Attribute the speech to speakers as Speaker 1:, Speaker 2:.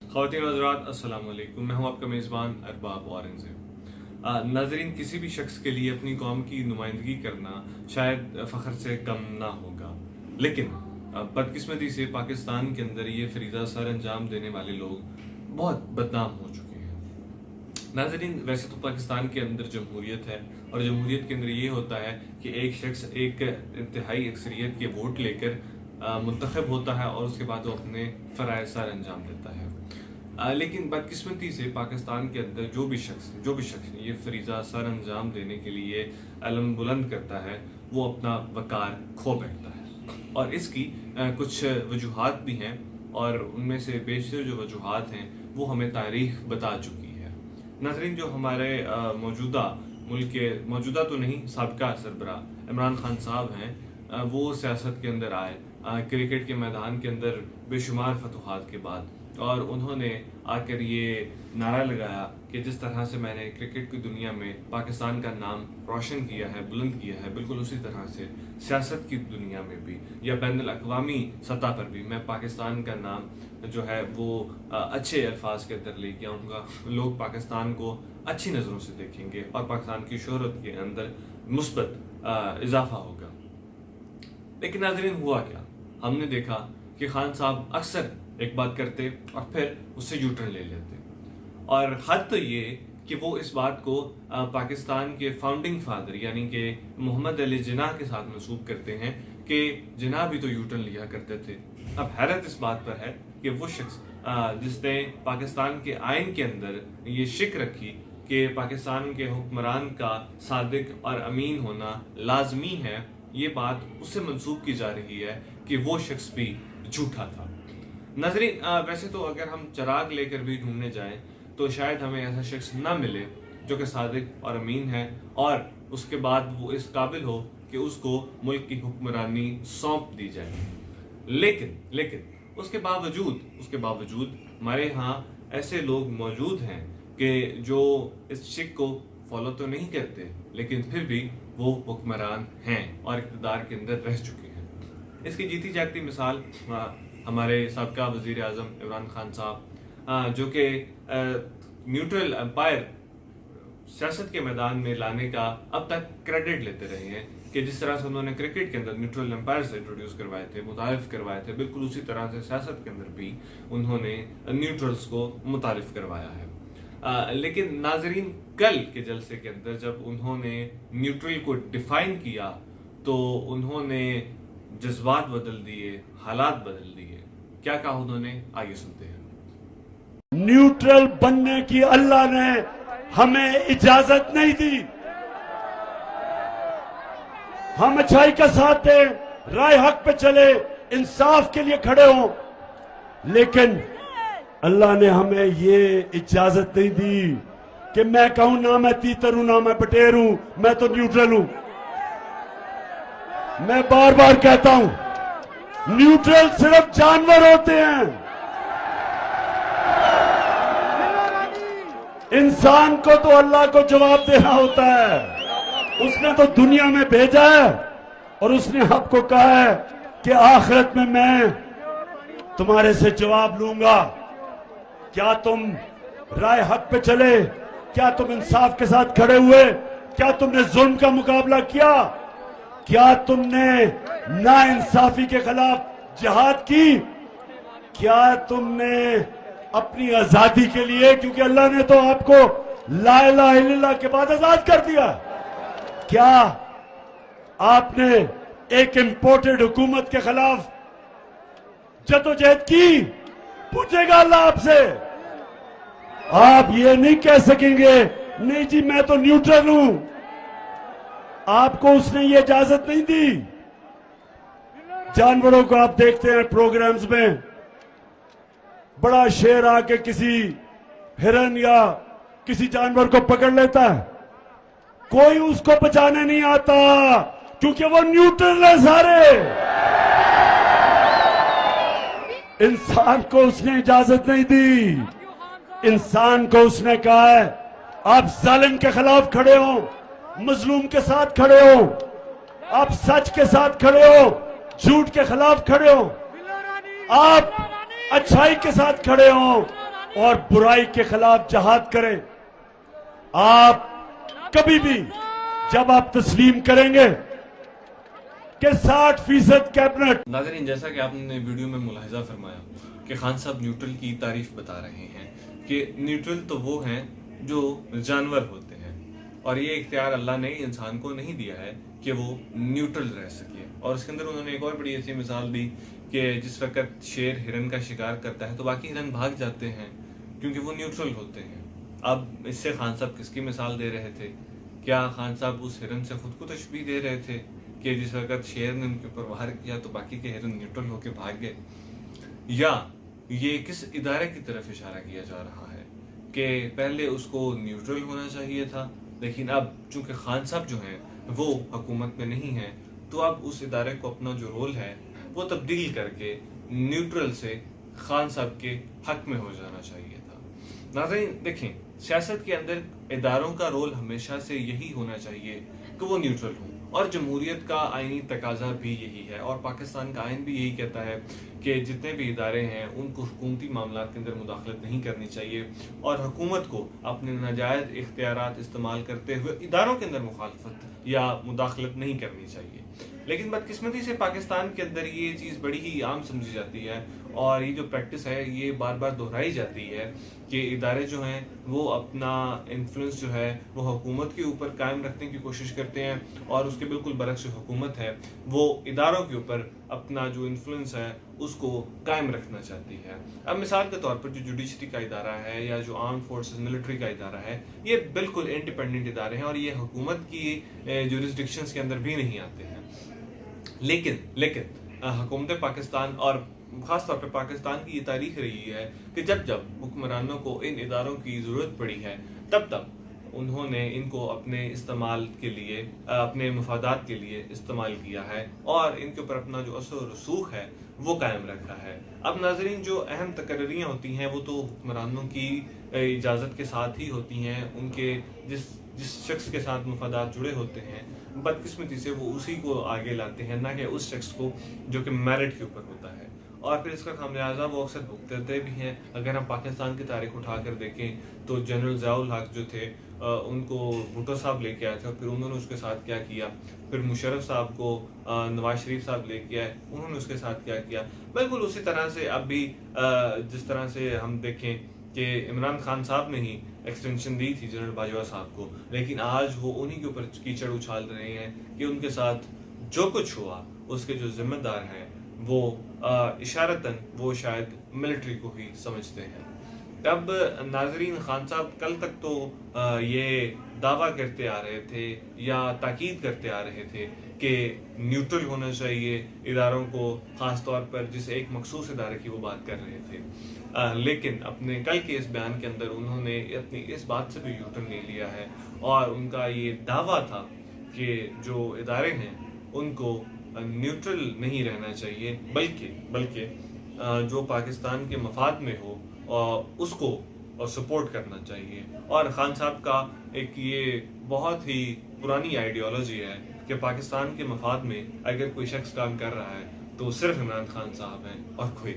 Speaker 1: ख़वातीन और हज़रात, अस्सलाम वालेकुम। मैं हूँ आपका मेज़बान अरबाब औरंगज़ेब। नाज़रीन, किसी भी शख्स के लिए अपनी कौम की नुमाइंदगी करना शायद फ़ख्र से कम ना होगा, लेकिन बदकिस्मती से पाकिस्तान के अंदर ये फरीज़ा सर अंजाम देने वाले लोग बहुत बदनाम हो चुके हैं। नाज़रीन, वैसे तो पाकिस्तान के अंदर जमहूरियत है और जमहूरियत के अंदर ये होता है कि एक शख्स एक इंतहाई अक्सरियत के वोट लेकर मुंतखब होता है और उसके बाद वो अपने फ़राइज़ सर अंजाम देता है। लेकिन बदकिस्मती से पाकिस्तान के अंदर जो भी शख्स ये फरीज़ा सर अंजाम देने के लिए अलम बुलंद करता है, वो अपना वकार खो बैठता है। और इसकी कुछ वजूहात भी हैं, और उनमें से बेशतर जो वजूहात हैं वो हमें तारीख बता चुकी है। नाज़रीन, जो हमारे मौजूदा तो नहीं, साबिका सरबरा इमरान खान साहब हैं, वो सियासत के अंदर आए क्रिकेट के मैदान के अंदर बेशुमार फतूहात के बाद, और उन्होंने आकर ये नारा लगाया कि जिस तरह से मैंने क्रिकेट की दुनिया में पाकिस्तान का नाम रोशन किया है, बुलंद किया है, बिल्कुल उसी तरह से सियासत की दुनिया में भी या बैनुल अक़वामी सतह पर भी मैं पाकिस्तान का नाम जो है वो अच्छे अल्फाज के अंदर लेके आऊँगा। लोग पाकिस्तान को अच्छी नज़रों से देखेंगे और पाकिस्तान की शोहरत के अंदर मुस्बत इजाफा होगा। लेकिन नाज़रीन, हुआ क्या? हमने देखा कि खान साहब अक्सर एक बात करते और फिर उससे यू टर्न ले लेते, और हद तो ये कि वो इस बात को पाकिस्तान के फाउंडिंग फादर यानी कि मोहम्मद अली जिन्नाह के साथ मंसूब करते हैं कि जिन्नाह भी तो यू टर्न लिया करते थे। अब हैरत इस बात पर है कि वो शख्स जिसने पाकिस्तान के आइन के अंदर ये शिक रखी कि पाकिस्तान के हुक्मरान का सादिक और अमीन होना लाजमी है, ये बात उससे मंसूब की जा रही है कि वो शख्स भी झूठा था। नाज़रीन, वैसे तो अगर हम चिराग लेकर भी ढूंढने जाएं तो शायद हमें ऐसा शख्स ना मिले जो कि सादिक और अमीन है और उसके बाद वो इस काबिल हो कि उसको मुल्क की हुक्मरानी सौंप दी जाए। लेकिन उसके बावजूद हमारे यहाँ ऐसे लोग मौजूद हैं कि जो इस शिक को फॉलो तो नहीं करते, लेकिन फिर भी वो हुक्मरान हैं और इक़्तिदार के अंदर रह चुके हैं। इसकी जीती जागती मिसाल हमारे साबिका वज़ीर आज़म इमरान खान साहब, जो कि न्यूट्रल एम्पायर सियासत के मैदान में लाने का अब तक क्रेडिट लेते रहे हैं कि जिस तरह से उन्होंने क्रिकेट के अंदर न्यूट्रल एम्पायर से इंट्रोड्यूस करवाए थे, मुतारिफ करवाए थे, बिल्कुल उसी तरह से सियासत के अंदर भी उन्होंने न्यूट्रल्स को मुतारिफ करवाया है। लेकिन नाजरीन, कल के जलसे के अंदर जब उन्होंने न्यूट्रल को डिफाइन किया तो उन्होंने जज्बात बदल दिए, हालात बदल दिए। क्या कहा उन्होंने, आइए सुनते हैं।
Speaker 2: न्यूट्रल बनने की अल्लाह ने हमें इजाजत नहीं दी। हम अच्छाई का साथ दें, राय हक पे चले, इंसाफ के लिए खड़े हों, लेकिन अल्लाह ने हमें ये इजाजत नहीं दी कि मैं कहूं ना मैं तीतर हूं ना मैं बटेर हूं, मैं तो न्यूट्रल हूं। मैं बार बार कहता हूं, न्यूट्रल सिर्फ जानवर होते हैं, इंसान को तो अल्लाह को जवाब देना होता है। उसने तो दुनिया में भेजा है और उसने आपको कहा है कि आखिरत में मैं तुम्हारे से जवाब लूंगा। क्या तुम राय हक पे चले? क्या तुम इंसाफ के साथ खड़े हुए? क्या तुमने जुल्म का मुकाबला किया? क्या तुमने नाइंसाफी के खिलाफ जिहाद की? क्या तुमने अपनी आजादी के लिए, क्योंकि अल्लाह ने तो आपको ला इलाहा इल्लल्लाह के बाद आजाद कर दिया, क्या आपने एक इंपोर्टेड हुकूमत के खिलाफ जदोजहद की? पूछेगा अल्लाह आपसे। आप ये नहीं कह सकेंगे नहीं जी मैं तो न्यूट्रल हूं। आपको उसने ये इजाजत नहीं दी। जानवरों को आप देखते हैं प्रोग्राम्स में, बड़ा शेर आके किसी हिरन या किसी जानवर को पकड़ लेता है, कोई उसको बचाने नहीं आता क्योंकि वो न्यूट्रल है सारे। इंसान को उसने इजाजत नहीं दी। इंसान को उसने कहा है आप जालिम के खिलाफ खड़े हो, मजलूम के साथ खड़े हो, आप सच के साथ खड़े हो, झूठ के खिलाफ खड़े हो, आप अच्छाई के साथ खड़े हो, और बुराई के खिलाफ जहाद करें। आप कभी भी जब आप तस्लीम करेंगे कि 60% कैबिनेट।
Speaker 1: नाज़रीन, जैसा कि आपने वीडियो में मुलाहिजा फरमाया कि खान साहब न्यूट्रल की तारीफ बता रहे हैं कि न्यूट्रल तो वो हैं जो जानवर होते हैं, और ये इख्तियार अल्लाह ने इंसान को नहीं दिया है कि वो न्यूट्रल रह सके। और उसके अंदर उन्होंने एक और बड़ी ऐसी मिसाल दी कि जिस वक्त शेर हिरन का शिकार करता है तो बाकी हिरन भाग जाते हैं क्योंकि वो न्यूट्रल होते हैं। अब इससे खान साहब किसकी मिसाल दे रहे थे? क्या खान साहब उस हिरन से खुद को तशबीह दे रहे थे कि जिस वक्त शेर ने उनके ऊपर वार किया तो बाकी के हिरन न्यूट्रल होकर भाग गए? या ये किस इदारे की तरफ इशारा किया जा रहा है कि पहले उसको न्यूट्रल होना चाहिए था, लेकिन अब चूंकि खान साहब जो हैं वो हुकूमत में नहीं है तो अब उस इदारे को अपना जो रोल है वो तब्दील करके न्यूट्रल से खान साहब के हक में हो जाना चाहिए था। नाज़रीन देखें, सियासत के अंदर इदारों का रोल हमेशा से यही होना चाहिए कि वो न्यूट्रल हो, और जमहूरियत का आईनी तकाजा भी यही है, और पाकिस्तान का आइन भी यही कहता है कि जितने भी इदारे हैं उनको हुकूमती मामला के अंदर मुदाखलत नहीं करनी चाहिए, और हुकूमत को अपने नाजायज़ इख्तियारात इस्तेमाल करते हुए इदारों के अंदर मुखालफत या मुदाखलत नहीं करनी चाहिए। लेकिन बदकिस्मती से पाकिस्तान के अंदर ये चीज़ बड़ी ही आम समझी जाती है, और ये जो प्रैक्टिस है ये बार बार दोहराई जाती है कि इदारे जो हैं वो अपना इन्फ्लुएंस जो है वो हुकूमत के ऊपर कायम रखने की कोशिश करते हैं, और उसके बिल्कुल बरक्स जो हुकूमत है वो इदारों के ऊपर अपना जो इन्फ्लुएंस है उसको कायम रखना चाहती है। अब मिसाल के तौर पर जो जुडिशरी का इदारा है या जो आर्म फोर्सेस मिलिट्री का इदारा है, ये बिल्कुल इंडिपेंडेंट इदारे हैं और ये हुकूमत की जुरिस्डिक्शंस के अंदर भी नहीं आते हैं। लेकिन हुकूमत पाकिस्तान और खास तौर पे पाकिस्तान की ये तारीख रही है कि जब जब हुक्मरानों को इन इदारों की ज़रूरत पड़ी है तब उन्होंने इनको अपने इस्तेमाल के लिए, अपने मफादात के लिए इस्तेमाल किया है, और इनके ऊपर अपना जो असर और रसूख है वो कायम रखा है। अब नाजरीन, जो अहम तकर्रियाँ होती हैं वो तो हुक्मरानों की इजाज़त के साथ ही होती हैं, उनके जिस शख्स के साथ मफादात जुड़े होते हैं बदकिस्मती से वो उसी को आगे लाते हैं, ना कि उस शख्स को जो कि मेरिट के ऊपर होता है, और फिर इसका खामियाजा वो अक्सर भुगतते भी हैं। अगर हम पाकिस्तान की तारीख उठाकर देखें तो जनरल ज़ियाउल हक जो थे उनको भुट्टो साहब लेके आए थे, और फिर उन्होंने उसके साथ क्या किया, फिर मुशर्रफ साहब को नवाज शरीफ साहब लेके आए, उन्होंने उसके साथ क्या किया। बिल्कुल उसी तरह से अब भी जिस तरह से हम देखें कि इमरान खान साहब ने ही एक्सटेंशन दी थी जनरल बाजवा साहब को, लेकिन आज वो उन्हीं के ऊपर कीचड़ उछाल रहे हैं कि उनके साथ जो कुछ हुआ उसके जो जिम्मेदार हैं वो इशारतन वो शायद मिलिट्री को ही समझते हैं। अब नाजरीन, खान साहब कल तक तो ये दावा करते आ रहे थे या ताकीद करते आ रहे थे कि न्यूट्रल होना चाहिए इदारों को, ख़ास तौर पर जिस एक मखसूस इदारे की वो बात कर रहे थे, लेकिन अपने कल के इस बयान के अंदर उन्होंने अपनी इस बात से भी यूटर्न ले लिया है, और उनका ये दावा था कि जो इदारे हैं उनको न्यूट्रल नहीं रहना चाहिए, बल्कि जो पाकिस्तान के मफाद में हो उसको सपोर्ट करना चाहिए। और खान साहब का एक ये बहुत ही पुरानी आइडियोलॉजी है कि पाकिस्तान के मफाद में अगर कोई शख्स काम कर रहा है तो सिर्फ इमरान खान साहब हैं और कोई